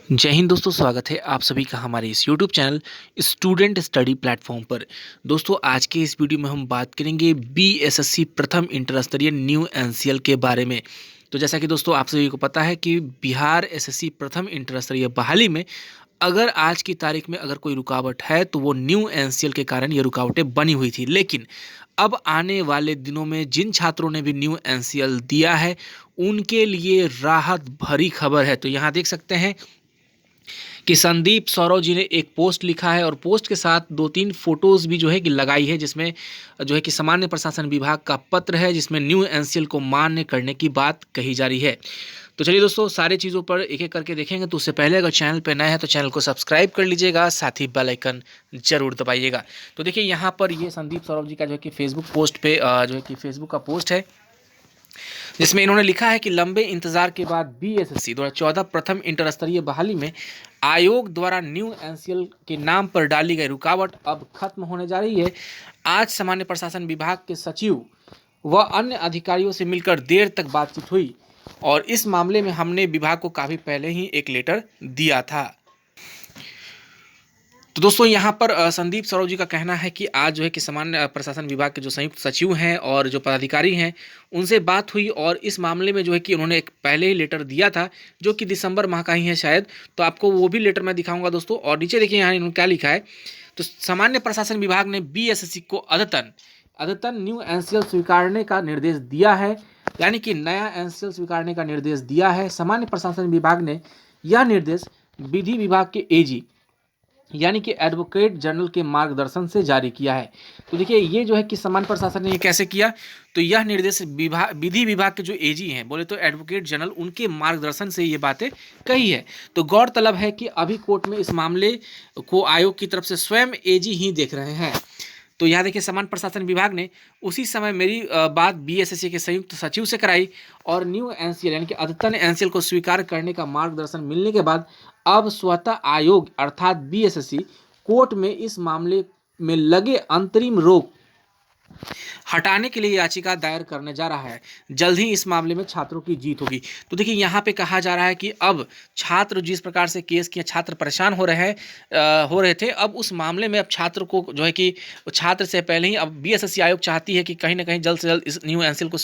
जय हिंद दोस्तों, स्वागत है आप सभी का हमारे इस YouTube channel student study platform पर। दोस्तों, आज के इस वीडियो में हम बात करेंगे बीएसएससी प्रथम इंटर स्तरीय न्यू एनसीएल के बारे में। तो जैसा कि दोस्तों आप सभी को पता है कि बिहार एसएससी प्रथम इंटर स्तरीय बहाली में अगर आज की तारीख में अगर कोई रुकावट है तो वो न्यू एनसीएल के कारण ये रुकावटें बनी हुई थी। लेकिन अब आने वाले दिनों में जिन छात्रों ने भी न्यू एनसीएल दिया है उनके लिए राहत भरी खबर है। तो यहाँ देख सकते हैं कि संदीप सौरव जी ने एक पोस्ट लिखा है और पोस्ट के साथ दो तीन फोटोज भी जो है कि लगाई है, जिसमें जो है कि सामान्य प्रशासन विभाग का पत्र है जिसमें न्यू एनसीएल को मान्य करने की बात कही जा रही है। तो चलिए दोस्तों, सारी चीज़ों पर एक एक करके देखेंगे। तो उससे पहले अगर चैनल पर नए हैं तो चैनल को सब्सक्राइब कर लीजिएगा, साथ ही बेल आइकन जरूर दबाइएगा। तो देखिए यहाँ पर ये संदीप सौरव जी का जो है कि फेसबुक पोस्ट पे जो है कि फेसबुक का पोस्ट है जिसमें इन्होंने लिखा है कि लंबे इंतजार के बाद बीएसएससी 2014 प्रथम इंटर स्तरीय बहाली में आयोग द्वारा न्यू एनसीएल के नाम पर डाली गई रुकावट अब खत्म होने जा रही है। आज सामान्य प्रशासन विभाग के सचिव व अन्य अधिकारियों से मिलकर देर तक बातचीत हुई और इस मामले में हमने विभाग को काफ़ी पहले ही एक लेटर दिया था। तो दोस्तों यहाँ पर संदीप सौरव जी का कहना है कि आज जो है कि सामान्य प्रशासन विभाग के जो संयुक्त सचिव हैं और जो पदाधिकारी हैं उनसे बात हुई और इस मामले में जो है कि उन्होंने एक पहले ही लेटर दिया था जो कि दिसंबर माह का ही है शायद। तो आपको वो भी लेटर मैं दिखाऊंगा दोस्तों। और नीचे देखिए यहाँ इन्होंने क्या लिखा है। तो सामान्य प्रशासन विभाग ने बीएसएससी को अद्यतन न्यू एनसीएल स्वीकारने का निर्देश दिया है, यानी कि नया एनसीएल स्वीकारने का निर्देश दिया है। सामान्य प्रशासन विभाग ने यह निर्देश विधि विभाग के एजी यानी कि एडवोकेट जनरल के मार्गदर्शन से जारी किया है। तो देखिए ये जो है कि सामान्य प्रशासन ने ये कैसे किया, तो यह निर्देश विधि विभाग के जो एजी हैं, बोले तो एडवोकेट जनरल, उनके मार्गदर्शन से ये बातें कही है। तो गौरतलब है कि अभी कोर्ट में इस मामले को आयोग की तरफ से स्वयं एजी ही देख रहे हैं। तो यहाँ देखिए सामान्य प्रशासन विभाग ने उसी समय मेरी बात बीएसएससी के संयुक्त सचिव से कराई और न्यू एनसीएल यानी कि अद्यतन एनसीएल को स्वीकार करने का मार्गदर्शन मिलने के बाद अब स्वतः आयोग अर्थात बीएसएससी कोर्ट में इस मामले में लगे अंतरिम रोक हटाने के लिए याचिका दायर करने जा रहा है। जल्द ही इस मामले में छात्रों की जीत होगी। तो देखिए यहाँ पे कहा जा रहा है कि अब छात्र जिस प्रकार से केस किए, छात्र परेशान हो रहे थे, अब उस मामले में अब छात्र को जो है कि छात्र से पहले ही अब बीएसएससी आयोग चाहती है कि कहीं ना कहीं जल्द से जल्द इस न्यू एनसीएल को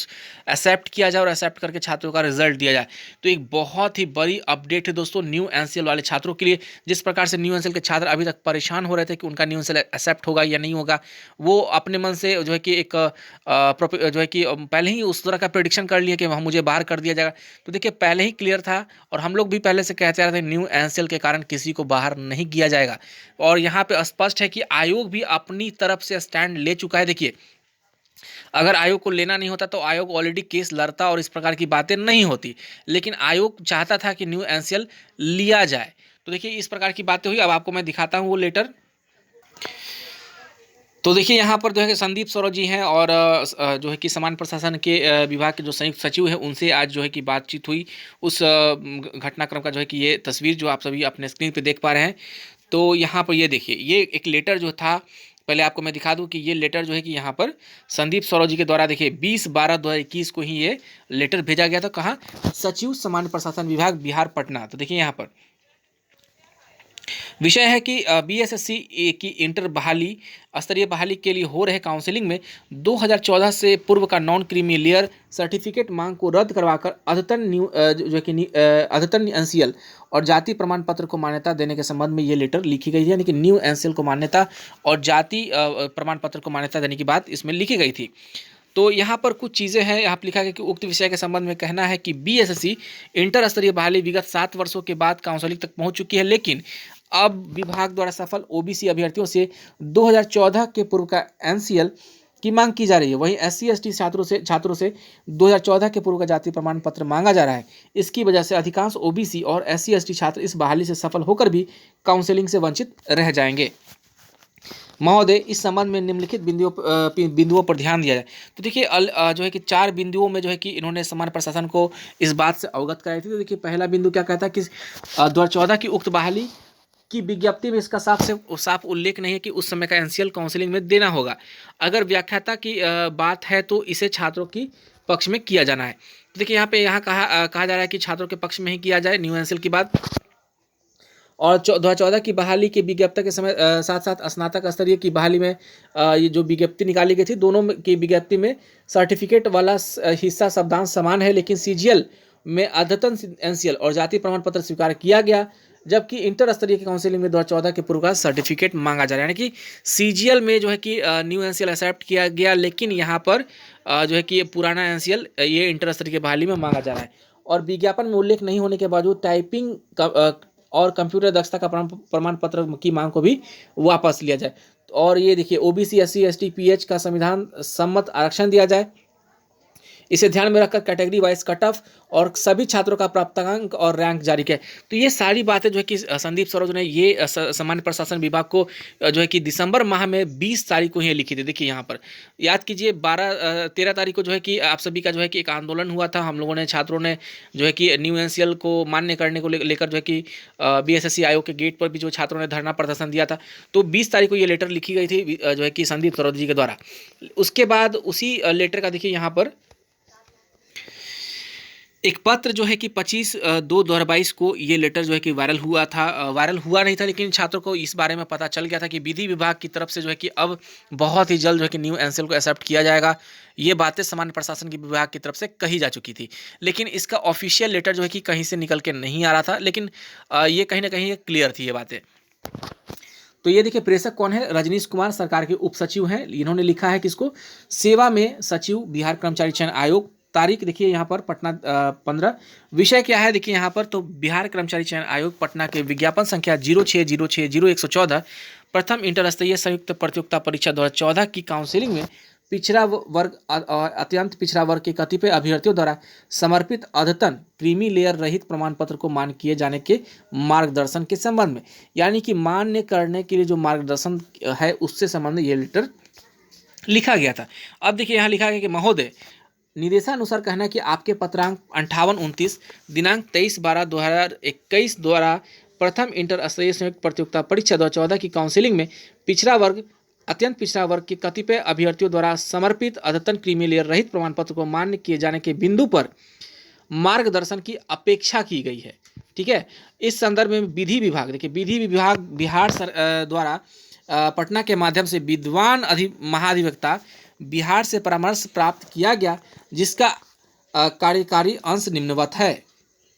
एक्सेप्ट किया जाए और एक्सेप्ट करके छात्रों का रिजल्ट दिया जाए। तो एक बहुत ही बड़ी अपडेट है दोस्तों न्यू एनसीएल वाले छात्रों के लिए। जिस प्रकार से न्यू एनसीएल के छात्र अभी तक परेशान हो रहे थे कि उनका न्यू एनसीएल एक्सेप्ट होगा या नहीं होगा, वो अपने मन से जो है कि एक जो है कि पहले ही उस तरह का प्रेडिक्शन कर लिया कि वहाँ मुझे बाहर कर दिया जाएगा। तो देखिए पहले ही क्लियर था और हम लोग भी पहले से कहते आ रहे थे न्यू एनसीएल के कारण किसी को बाहर नहीं किया जाएगा। और यहाँ पे स्पष्ट है कि आयोग भी अपनी तरफ से स्टैंड ले चुका है। देखिए अगर आयोग को लेना नहीं होता तो आयोग ऑलरेडी केस लड़ता और इस प्रकार की बातें नहीं होती, लेकिन आयोग चाहता था कि न्यू एनसीएल लिया जाए। तो देखिए इस प्रकार की बातें हुई। अब आपको मैं दिखाता हूँ वो लेटर। तो देखिए यहाँ पर जो है कि संदीप सौरव जी हैं और जो है कि सामान्य प्रशासन के विभाग के जो संयुक्त सचिव हैं उनसे आज जो है कि बातचीत हुई। उस घटनाक्रम का जो है कि ये तस्वीर जो आप सभी अपने स्क्रीन पे देख पा रहे हैं। तो यहाँ पर ये देखिए ये एक लेटर जो था, पहले आपको मैं दिखा दूं कि ये लेटर जो है कि यहाँ पर संदीप सौरव जी के द्वारा देखिए 20/12/2021 को ही ये लेटर भेजा गया था। कहाँ? सचिव सामान्य प्रशासन विभाग बिहार पटना। तो देखिए यहाँ पर विषय है कि बीएसएससी की इंटर बहाली स्तरीय बहाली के लिए हो रहे काउंसलिंग में 2014 से पूर्व का नॉन क्रीमी लेयर सर्टिफिकेट मांग को रद्द करवाकर अद्यतन एनसीएल और जाति प्रमाण पत्र को मान्यता देने के संबंध में ये लेटर लिखी गई थी, यानी कि न्यू एनसीएल को मान्यता और जाति प्रमाण पत्र को मान्यता देने की बात इसमें लिखी गई थी। तो यहाँ पर कुछ चीज़ें हैं। यहाँ पर लिखा गया कि उक्त विषय के संबंध में कहना है कि बीएसएससी इंटर स्तरीय बहाली विगत 7 वर्षों के बाद काउंसलिंग तक पहुँच चुकी है, लेकिन अब विभाग द्वारा सफल ओबीसी अभ्यर्थियों से 2014 के पूर्व का एनसीएल की मांग की जा रही है। वहीं एससी एसटी छात्रों से 2014 के पूर्व का जाति प्रमाण पत्र मांगा जा रहा है। इसकी वजह से अधिकांश ओबीसी और एससी एसटी छात्र इस बहाली से सफल होकर भी काउंसलिंग से वंचित रह जाएंगे। महोदय, इस संबंध में निम्नलिखित बिंदुओं पर ध्यान दिया जाए। तो देखिए जो है कि 4 बिंदुओं में जो है कि इन्होंने सामान्य प्रशासन को इस बात से अवगत कराई थी। तो देखिए पहला बिंदु क्या कहता है कि 2014 की उक्त बहाली की विज्ञप्ति में इसका साफ उल्लेख नहीं है कि उस समय का एनसीएल काउंसलिंग में देना होगा। अगर व्याख्याता की बात है तो इसे छात्रों की पक्ष में किया जाना है। तो देखिए यहाँ कहा जा रहा है कि छात्रों के पक्ष में ही किया जाए न्यू एनसीएल की बात। और 2014 की बहाली की विज्ञप्ति के समय साथ साथ स्नातक स्तरीय की बहाली में ये जो विज्ञप्ति निकाली गई थी, दोनों की विज्ञप्ति में सर्टिफिकेट वाला हिस्सा शब्दांश समान है, लेकिन सीजीएल में अद्यतन एनसीएल और जाति प्रमाण पत्र स्वीकार किया गया, जबकि इंटर स्तरीय की काउंसिलिंग में 2014 के पूर्व का सर्टिफिकेट मांगा जा रहा है। यानी कि सीजीएल में जो है कि न्यू एनसीएल एक्सेप्ट किया गया, लेकिन यहाँ पर जो है कि ये पुराना एनसीएल ये इंटर स्तरीय की बहाली में मांगा जा रहा है। और विज्ञापन में उल्लेख नहीं होने के बावजूद टाइपिंग और कंप्यूटर दक्षता का प्रमाण पत्र की मांग को भी वापस लिया जाए। और ये देखिए ओबीसी एससी एसटी पीएच का संविधान सम्मत आरक्षण दिया जाए, इसे ध्यान में रखकर कैटेगरी वाइज कट ऑफ और सभी छात्रों का प्राप्तांक और रैंक जारी किया। तो ये सारी बातें जो है कि संदीप सरोज ने ये सामान्य प्रशासन विभाग को जो है कि दिसंबर माह में 20 तारीख को ही लिखी थी। देखिए यहाँ पर याद कीजिए 13 तारीख को जो है कि आप सभी का जो है कि एक आंदोलन हुआ था, हम लोगों ने छात्रों ने जो है कि न्यू एनसीएल को मान्य करने को लेकर जो है कि बीएसएससी आयोग के गेट पर भी जो छात्रों ने धरना प्रदर्शन दिया था। तो 20 तारीख को ये लेटर लिखी गई थी जो है कि संदीप सरोज जी के द्वारा। उसके बाद उसी लेटर का देखिए यहाँ पर एक पत्र जो है कि 25/2/2022 को ये लेटर जो है कि वायरल हुआ था। वायरल हुआ नहीं था, लेकिन छात्रों को इस बारे में पता चल गया था कि विधि विभाग की तरफ से जो है कि अब बहुत ही जल्द जो है कि न्यू एनसीएल को एक्सेप्ट किया जाएगा। ये बातें सामान्य प्रशासन की विभाग की तरफ से कही जा चुकी थी, लेकिन इसका ऑफिशियल लेटर जो है कि कहीं से निकल के नहीं आ रहा था। लेकिन ये कहीं ना कहीं क्लियर थी ये बातें। तो ये देखिए प्रेषक कौन है, रजनीश कुमार सरकार के उप सचिव हैं। इन्होंने लिखा है किसको, सेवा में सचिव बिहार कर्मचारी चयन आयोग। तारीख देखिए यहाँ पर पटना 15। विषय क्या है देखिए यहाँ पर, तो बिहार कर्मचारी चयन आयोग पटना के विज्ञापन संख्या 06060114 प्रथम इंटर स्तरीय संयुक्त प्रतियोगिता परीक्षा 2014 की काउंसिलिंग में पिछड़ा वर्ग और अत्यंत पिछड़ा वर्ग के कतिपय अभ्यर्थियों द्वारा समर्पित अद्यतन क्रीमी लेयर रहित प्रमाण पत्र को मान्य किए जाने के मार्गदर्शन के संबंध में, यानी कि मान्य करने के लिए जो मार्गदर्शन है उससे संबंधित ये लेटर लिखा गया था। अब देखिए यहाँ लिखा गया कि महोदय, निर्देशानुसार कहना है कि आपके पत्रांक 5829 दिनांक 23/12/2021 द्वारा प्रथम इंटर स्तरीय संयुक्त प्रतियोगिता परीक्षा 2014 की काउंसिलिंग में पिछड़ा वर्ग अत्यंत पिछड़ा वर्ग के कतिपय अभ्यर्थियों द्वारा समर्पित अद्यतन क्रीमी लेयर रहित प्रमाण पत्र को मान्य किए जाने के बिंदु पर मार्गदर्शन की अपेक्षा की गई है। ठीक है, इस संदर्भ में विधि विभाग, देखिए विधि विभाग बिहार द्वारा पटना के माध्यम से विद्वान महाधिवक्ता बिहार से परामर्श प्राप्त किया गया, जिसका कार्यकारी अंश निम्नवत है।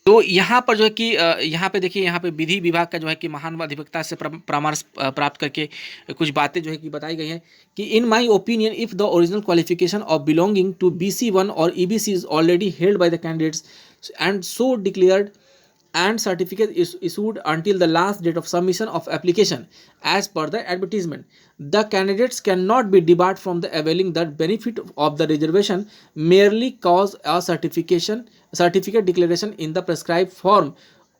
तो यहाँ पर जो है कि यहाँ पे देखिए यहाँ पे विधि विभाग का जो है कि महान अधिवक्ता से परामर्श प्राप्त करके कुछ बातें जो है कि बताई गई हैं कि in my opinion if the original qualification of belonging to BC1 और EBC is already held by the candidates and so declared and certificate is issued until the last date of submission of application as per the advertisement, the candidates cannot be debarred from the availing the benefit of the reservation merely cause a certificate declaration in the prescribed form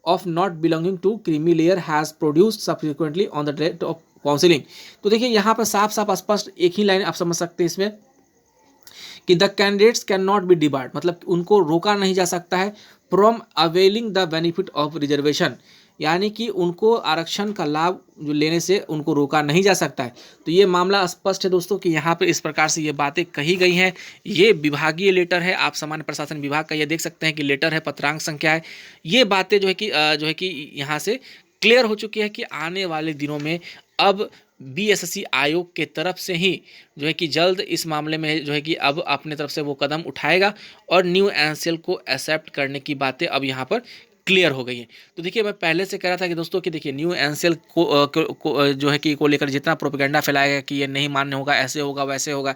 of not belonging to creamy layer has produced subsequently on the date of counseling। तो देखिए यहाँ पर साफ साफ स्पष्ट एक ही line आप समझ सकते हैं इसमें कि the candidates can not be debarred, मतलब उनको रोका नहीं जा सकता है from availing the benefit of reservation, यानी कि उनको आरक्षण का लाभ जो लेने से उनको रोका नहीं जा सकता है। तो ये मामला स्पष्ट है दोस्तों कि यहाँ पर इस प्रकार से ये बातें कही गई हैं। ये विभागीय लेटर है, आप सामान्य प्रशासन विभाग का ये देख सकते हैं कि लेटर है, पत्रांक संख्या है। ये बातें जो है कि यहाँ से क्लियर हो चुकी है कि आने वाले दिनों में अब बीएसएससी आयोग के तरफ से ही जो है कि जल्द इस मामले में जो है कि अब अपने तरफ से वो कदम उठाएगा और न्यू एनसीएल को एक्सेप्ट करने की बातें अब यहाँ पर क्लियर हो गई हैं। तो देखिए मैं पहले से कह रहा था कि दोस्तों कि देखिए न्यू एनसीएल को जो है कि को लेकर जितना प्रोपेगेंडा फैलाया गया कि ये नहीं मान्य होगा, ऐसे होगा वैसे होगा,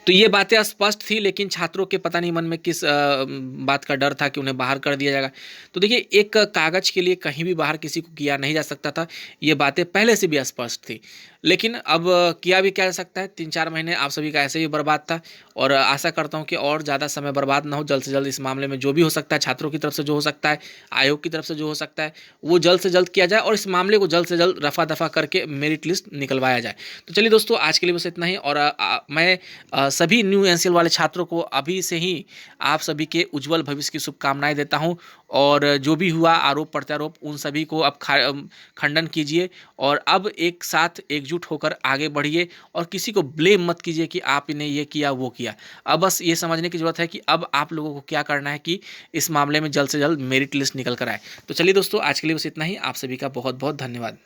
तो ये बातें स्पष्ट थी, लेकिन छात्रों के पता नहीं मन में किस बात का डर था कि उन्हें बाहर कर दिया जाएगा। तो देखिए एक कागज़ के लिए कहीं भी बाहर किसी को किया नहीं जा सकता था, ये बातें पहले से भी स्पष्ट थी, लेकिन अब किया भी क्या जा सकता है। 3-4 महीने आप सभी का ऐसे ही बर्बाद था और आशा करता हूँ कि और ज़्यादा समय बर्बाद ना हो। जल्द से जल्द इस मामले में जो भी हो सकता है, छात्रों की तरफ से जो हो सकता है, आयोग की तरफ से जो हो सकता है, वो जल्द से जल्द किया जाए और इस मामले को जल्द से जल्द रफा दफा करके मेरिट लिस्ट निकलवाया जाए। तो चलिए दोस्तों, आज के लिए बस इतना ही। और मैं सभी न्यू एनसीएल वाले छात्रों को अभी से ही आप सभी के उज्जवल भविष्य की शुभकामनाएं देता हूं। और जो भी हुआ आरोप प्रत्यारोप उन सभी को अब खंडन कीजिए और अब एक साथ एकजुट एकजुट होकर आगे बढ़िए और किसी को ब्लेम मत कीजिए कि आपने ये किया, वो किया। अब बस ये समझने की ज़रूरत है कि अब आप लोगों को क्या करना है कि इस मामले में जल्द से जल्द मेरिट लिस्ट निकल कर आए। तो चलिए दोस्तों, आज के लिए बस इतना ही। आप सभी का बहुत-बहुत धन्यवाद।